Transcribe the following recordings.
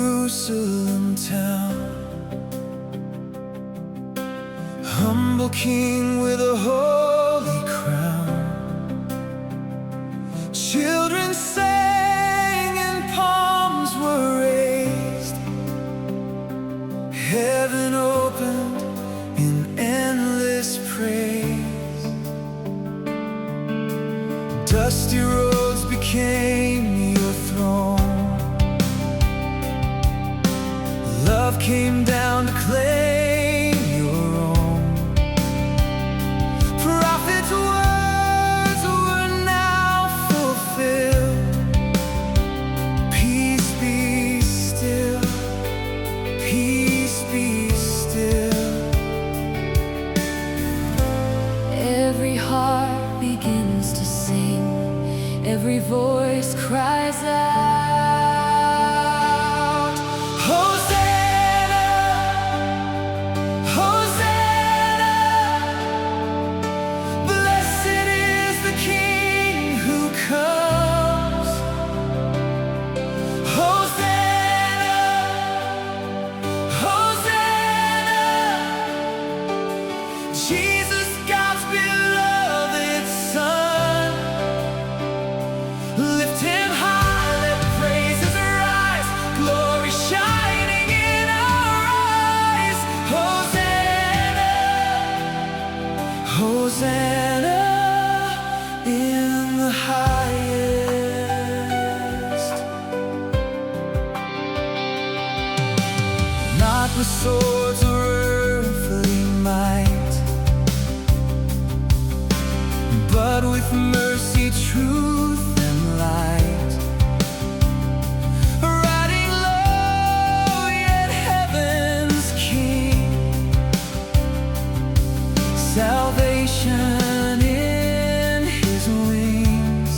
Jerusalem town. Humble king with a holy crown. Children sang and palms were raised. Heaven opened in endless praise. Dusty roads became your throne. Love came down to claim your own. Prophet's words were now fulfilled. Peace be still, peace be still. Every heart begins to sing, every voice cries out, Hosanna, Hosanna. Blessed is the King who comes. Hosanna, Hosanna. Jesus, God's beloved Son. Lift him high, let praises rise, glory shining in our eyes. Hosanna, Hosanna in the highest. Not with swords or earthly might, but with mercy, truth, and light. Riding low, yet heaven's King. Salvation in his wings.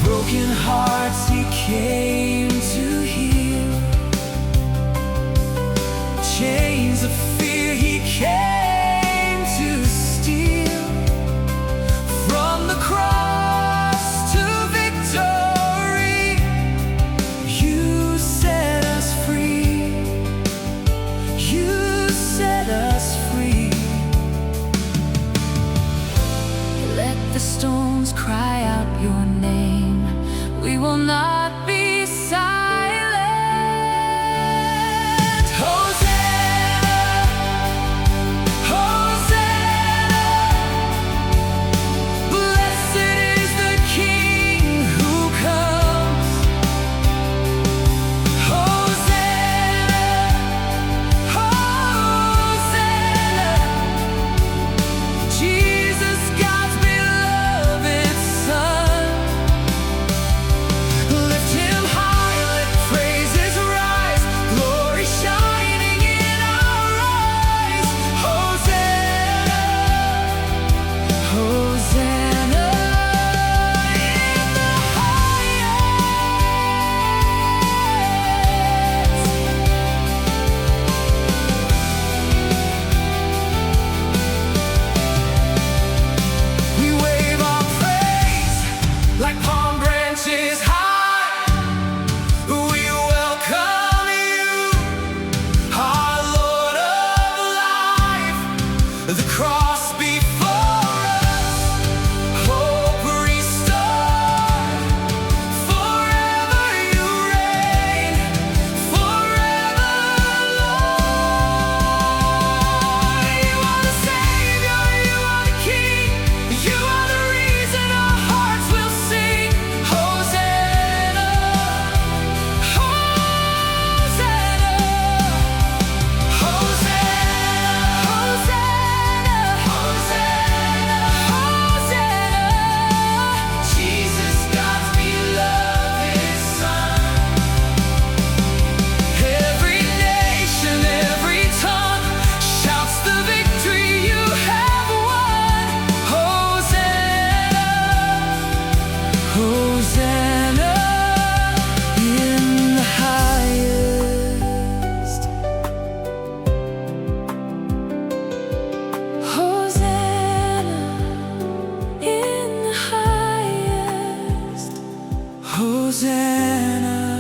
Broken hearts he came to heal. Chains of fear he came to steal. From the cross to victory, you set us free. You set us free. Let the stones cry out your name. We will not be silent. Hosanna, Hosanna. Blessed is the King who comes. Hosanna, Hosanna. Jesus, God's beloved Son. Lift him high, let praises rise, glory shining in our eyes. Hosanna, Hosanna in the highest. We wave our praise like palm branches high. We welcome you, our Lord of life. The cross before us, hope restored. Forever you reign, forever Lord. You are the Savior, you are the King, you are the reason our hearts will sing. Hosanna, Hosanna, Hosanna, Hosanna, Hosanna, Hosanna. Jesus, God's beloved Son. Every nation, every tongue shouts the victory you have won. Hosanna, Hosanna in the highest. Hosanna in the highest. Hosanna.